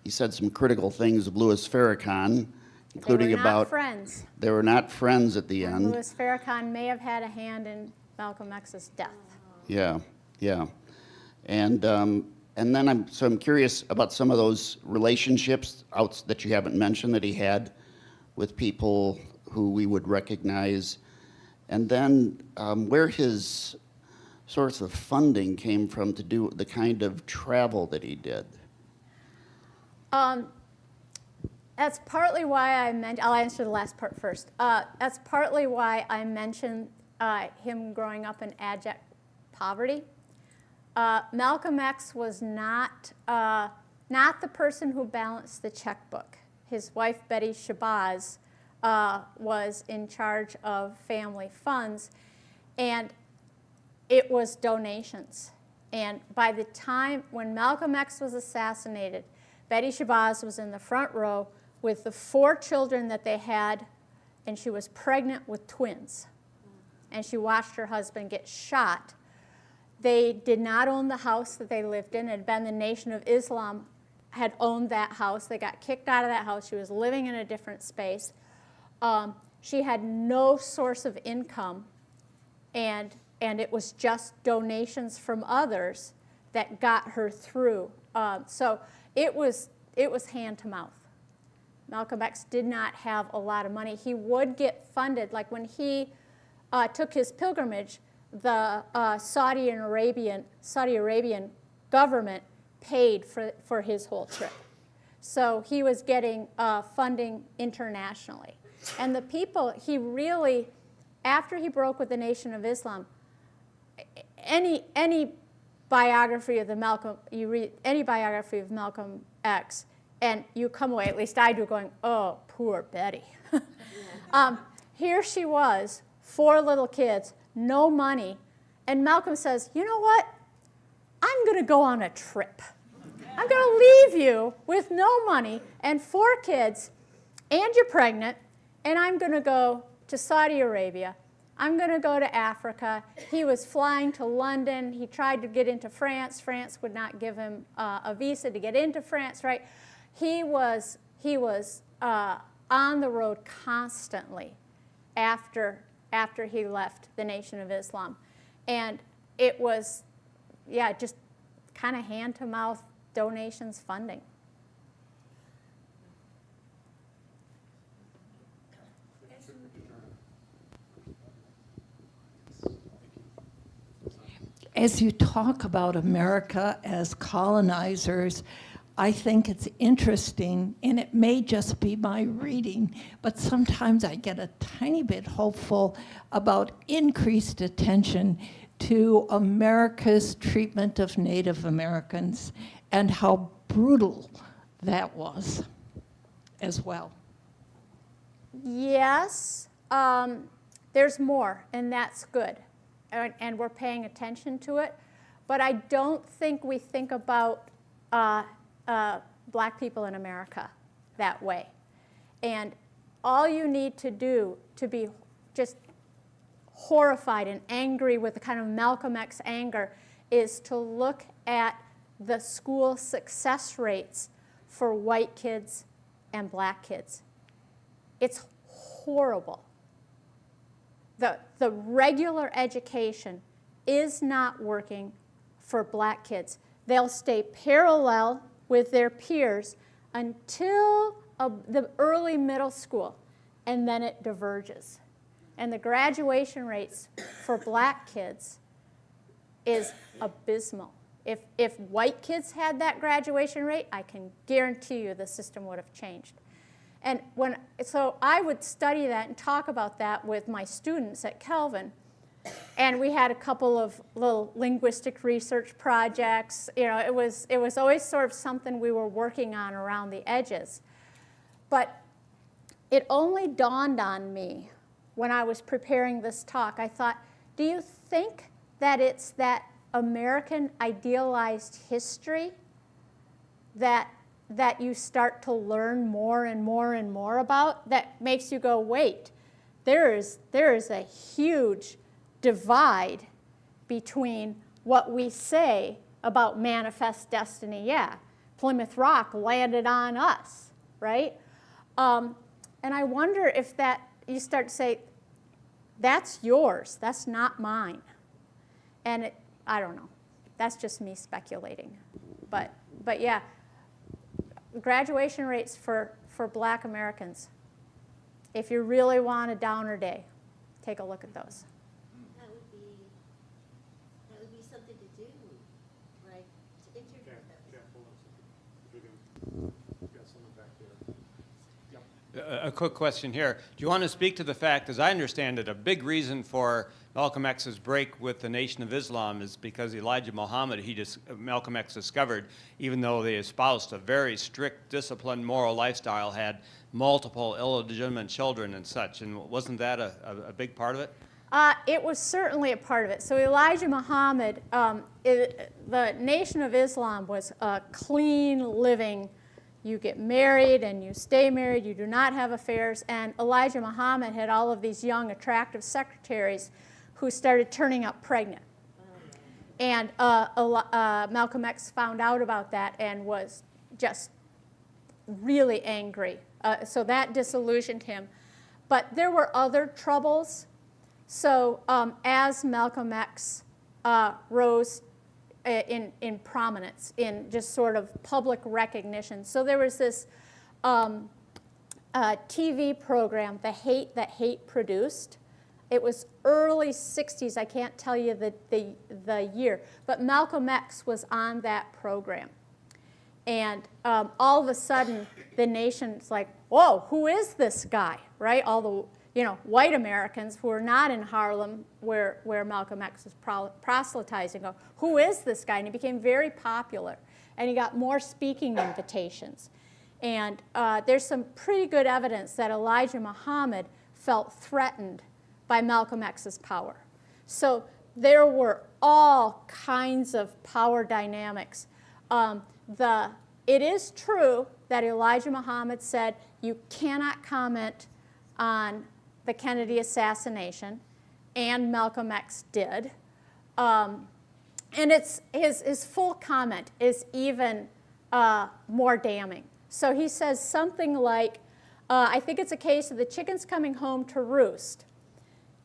Speaker 7: he said some critical things of Louis Farrakhan, including about
Speaker 2: friends.
Speaker 7: They were not friends at the end.
Speaker 2: Louis Farrakhan may have had a hand in Malcolm X's death.
Speaker 7: Yeah, yeah. And then I'm curious about some of those relationships that you haven't mentioned that he had with people who we would recognize, and then where his source of funding came from to do the kind of travel that he did.
Speaker 2: That's partly why I'll answer the last part first. That's partly why I mentioned him growing up in abject poverty. Malcolm X was not the person who balanced the checkbook. His wife, Betty Shabazz, was in charge of family funds, and it was donations. And by the time when Malcolm X was assassinated, Betty Shabazz was in the front row with the 4 children that they had, and she was pregnant with twins. And she watched her husband get shot. They did not own the house that they lived in. It had been the Nation of Islam had owned that house. They got kicked out of that house. She was living in a different space. She had no source of income, and it was just donations from others that got her through. So it was hand to mouth. Malcolm X did not have a lot of money. He would get funded, like when he took his pilgrimage, the Saudi Arabian government paid for his whole trip. So he was getting funding internationally. And the people, he really, after he broke with the Nation of Islam, any biography of you read any biography of Malcolm X, and you come away, at least I do, going, oh, poor Betty. Here she was, 4 little kids, no money, and Malcolm says, you know what? I'm going to go on a trip. I'm going to leave you with no money and 4 kids, and you're pregnant, and I'm going to go to Saudi Arabia. I'm going to go to Africa. He was flying to London. He tried to get into France. France would not give him a visa to get into France, right? He was on the road constantly after he left the Nation of Islam. And it was, yeah, just kind of hand-to-mouth donations funding.
Speaker 8: As you talk about America as colonizers, I think it's interesting, and it may just be my reading, but sometimes I get a tiny bit hopeful about increased attention to America's treatment of Native Americans and how brutal that was as well.
Speaker 2: Yes, there's more, and that's good. And we're paying attention to it. But I don't think we think about black people in America that way. And all you need to do to be just horrified and angry with the kind of Malcolm X anger is to look at the school success rates for white kids and black kids. It's horrible. The regular education is not working for black kids. They'll stay parallel with their peers until the early middle school, and then it diverges. And the graduation rates for black kids is abysmal. If white kids had that graduation rate, I can guarantee you the system would have changed. And so I would study that and talk about that with my students at Calvin. And we had a couple of little linguistic research projects. You know, it was always sort of something we were working on around the edges. But it only dawned on me when I was preparing this talk. I thought, do you think that it's that American idealized history that you start to learn more and more and more about that makes you go, wait, there is a huge divide between what we say about manifest destiny. Yeah, Plymouth Rock landed on us, right? And I wonder if that you start to say, that's yours, that's not mine. And I don't know. That's just me speculating. But yeah, graduation rates for Black Americans, if you really want a downer day, take a look at those.
Speaker 6: That would be something to do, right? To interview them.
Speaker 3: A quick question here. Do you want to speak to the fact, as I understand it, a big reason for Malcolm X's break with the Nation of Islam is because Elijah Muhammad, Malcolm X discovered, even though they espoused a very strict, disciplined, moral lifestyle, had multiple illegitimate children and such. And wasn't that a big part of it?
Speaker 2: It was certainly a part of it. So Elijah Muhammad, the Nation of Islam was a clean living. You get married and you stay married, you do not have affairs. And Elijah Muhammad had all of these young, attractive secretaries who started turning up pregnant. And Malcolm X found out about that and was just really angry. So that disillusioned him. But there were other troubles. So as Malcolm X rose in prominence, in just sort of public recognition. So there was this TV program, The Hate That Hate Produced. It was early 60s, I can't tell you the year, but Malcolm X was on that program. And all of a sudden, the nation's like, whoa, who is this guy, right? All the white Americans who were not in Harlem where Malcolm X was proselytizing go, who is this guy? And he became very popular. And he got more speaking invitations. And there's some pretty good evidence that Elijah Muhammad felt threatened by Malcolm X's power. So there were all kinds of power dynamics. It is true that Elijah Muhammad said, you cannot comment on the Kennedy assassination, and Malcolm X did. And his full comment is even more damning. So he says something like, I think it's a case of the chickens coming home to roost.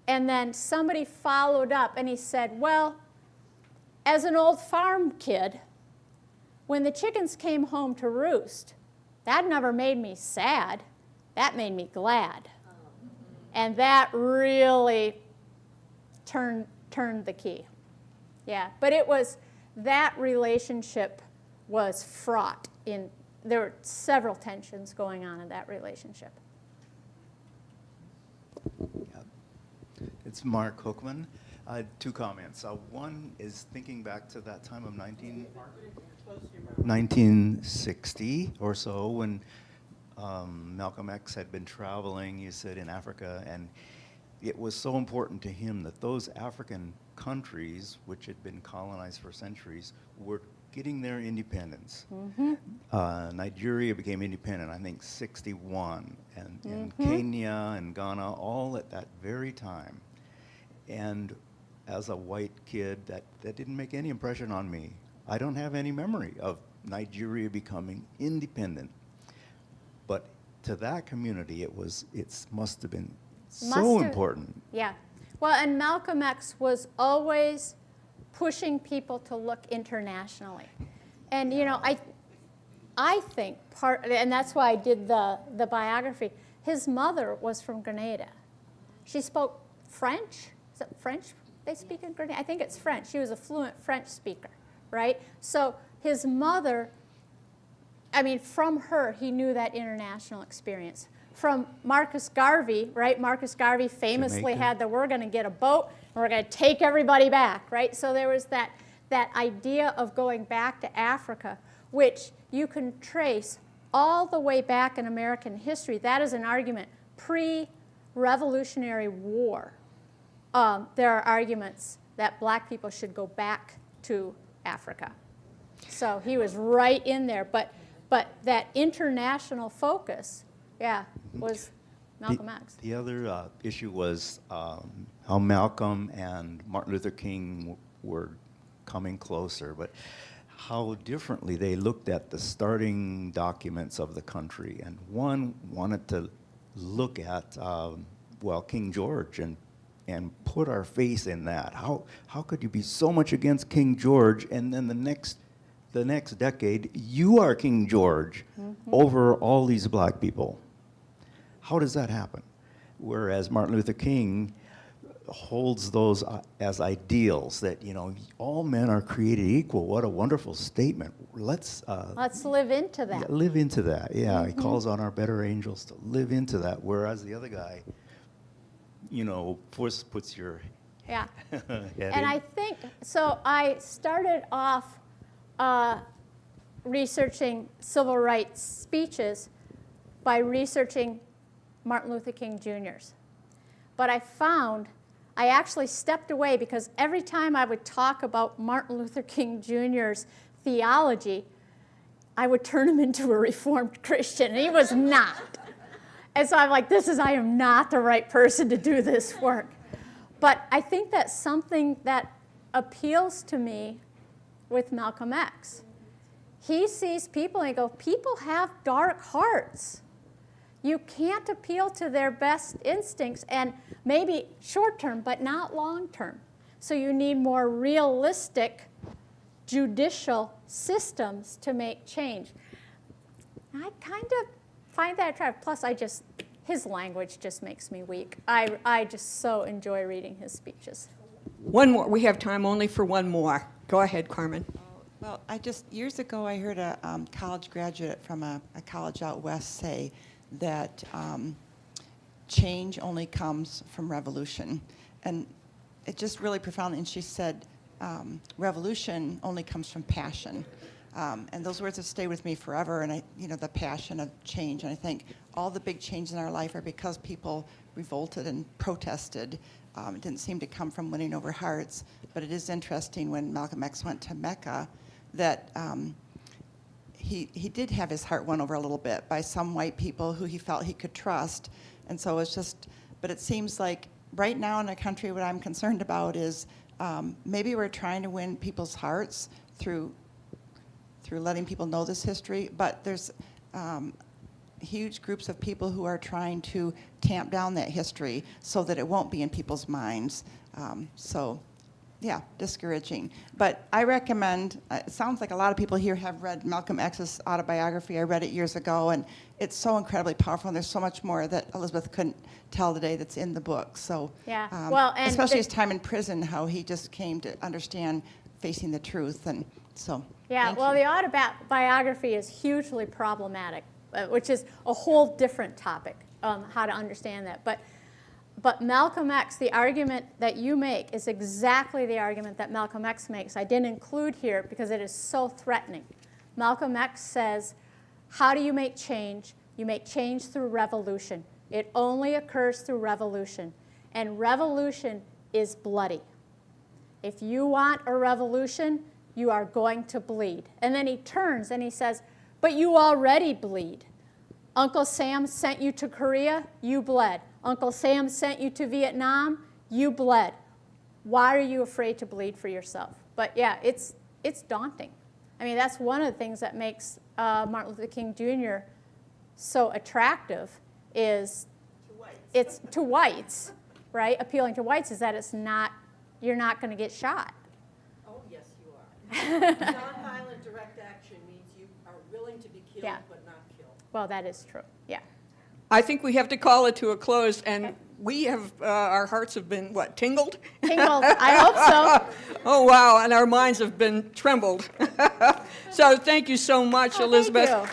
Speaker 2: And then somebody followed up and he said, well, as an old farm kid, when the chickens came home to roost, that never made me sad. That made me glad. And that really turned the key. Yeah, but that relationship was fraught. There were several tensions going on in that relationship.
Speaker 9: It's Mark Hookman. Two comments. One is thinking back to that time of 1960 or so when Malcolm X had been traveling, you said, in Africa, and it was so important to him that those African countries, which had been colonized for centuries, were getting their independence.
Speaker 2: Mm-hmm.
Speaker 9: Nigeria became independent, I think, 61, and Kenya and Ghana, all at that very time. And as a white kid, that didn't make any impression on me. I don't have any memory of Nigeria becoming independent. But to that community, it must have been so important.
Speaker 2: Yeah. Well, and Malcolm X was always pushing people to look internationally. And, I think and that's why I did the biography, his mother was from Grenada. She spoke French. Is it French? they speak in Grenada? I think it's French. She was a fluent French speaker, right? So his mother, I mean, from her, he knew that international experience. From Marcus Garvey, right? Marcus Garvey famously
Speaker 9: Jamaica.
Speaker 2: had the, we're going to get a boat and we're going to take everybody back, right? So there was that idea of going back to Africa, which you can trace all the way back in American history. That is an argument pre-Revolutionary War. There are arguments that black people should go back to Africa. So he was right in there. But that international focus, yeah, was Malcolm X.
Speaker 9: The other issue was how Malcolm and Martin Luther King were coming closer, but how differently they looked at the starting documents of the country. And one wanted to look at, well, King George and put our face in that. How could you be so much against King George and then the next decade you are King George over all these black people? How does that happen? Whereas Martin Luther King holds those as ideals, that, you know, all men are created equal. What a wonderful statement. Let's
Speaker 2: live into that.
Speaker 9: yeah, live into that. Yeah, he calls on our better angels to live into that. Whereas the other guy, you know, first puts your
Speaker 2: Yeah.
Speaker 9: head
Speaker 2: And
Speaker 9: in.
Speaker 2: I think, so I started off researching civil rights speeches by researching Martin Luther King Jr.'s. But I found I actually stepped away because every time I would talk about Martin Luther King Jr.'s theology, I would turn him into a Reformed Christian, and he was not. And so I'm like, I am not the right person to do this work. But I think that's something that appeals to me with Malcolm X. He sees people and he goes, people have dark hearts. You can't appeal to their best instincts, and maybe short-term, but not long-term. So you need more realistic judicial systems to make change. I kind of find that attractive. Plus, his language just makes me weak. I just so enjoy reading his speeches.
Speaker 1: One more. We have time only for one more. Go ahead, Carmen.
Speaker 10: Well, years ago, I heard a college graduate from a college out west say that change only comes from revolution. And it just really profound. And she said, revolution only comes from passion. And those words have stayed with me forever. And the passion of change. And I think all the big changes in our life are because people revolted and protested. It didn't seem to come from winning over hearts. But it is interesting when Malcolm X went to Mecca that he did have his heart won over a little bit by some white people who he felt he could trust. And so it's just, but it seems like right now in a country, what I'm concerned about is maybe we're trying to win people's hearts through letting people know this history, but there's huge groups of people who are trying to tamp down that history so that it won't be in people's minds. Yeah, discouraging. But I recommend, it sounds like a lot of people here have read Malcolm X's autobiography. I read it years ago, and it's so incredibly powerful, and there's so much more that Elizabeth couldn't tell today that's in the book. So,
Speaker 2: yeah. Well, and
Speaker 10: especially his time in prison, how he just came to understand facing the truth, and so.
Speaker 2: Yeah, well, the autobiography is hugely problematic, which is a whole different topic, how to understand that. But Malcolm X, the argument that you make is exactly the argument that Malcolm X makes. I didn't include here because it is so threatening. Malcolm X says, how do you make change? You make change through revolution. It only occurs through revolution. And revolution is bloody. If you want a revolution, you are going to bleed. And then he turns and he says, but you already bleed. Uncle Sam sent you to Korea, you bled. Uncle Sam sent you to Vietnam, you bled. Why are you afraid to bleed for yourself? But yeah, it's daunting. I mean, that's one of the things that makes Martin Luther King Jr. so attractive is it's to whites, right? Appealing to whites is that you're not going to get shot.
Speaker 11: Oh, yes, you are. Nonviolent direct action means you are willing to be killed,
Speaker 2: Yeah.
Speaker 11: but not killed.
Speaker 2: Well, that is true, yeah.
Speaker 1: I think we have to call it to a close, and we have, our hearts have been, what, tingled?
Speaker 2: Tingled. I hope so.
Speaker 1: Oh, wow, and our minds have been trembled. So thank you so much, Elizabeth.
Speaker 2: Thank you.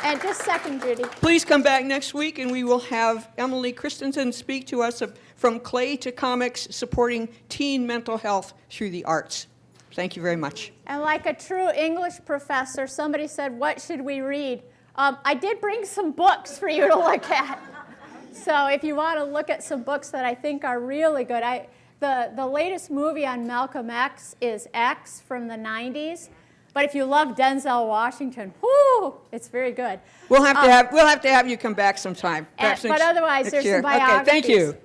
Speaker 2: And just a second, Judy.
Speaker 1: Please come back next week, and we will have Emily Christensen speak to us from clay to comics, supporting teen mental health through the arts. Thank you very much.
Speaker 2: And like a true English professor, somebody said, what should we read? I did bring some books for you to look at. So if you want to look at some books that I think are really good, the latest movie on Malcolm X is X from the 90s. But if you love Denzel Washington, whoo, it's very good.
Speaker 1: We'll have to have you come back sometime.
Speaker 2: But otherwise,
Speaker 1: next
Speaker 2: there's
Speaker 1: year.
Speaker 2: some biographies.
Speaker 1: Okay, thank you.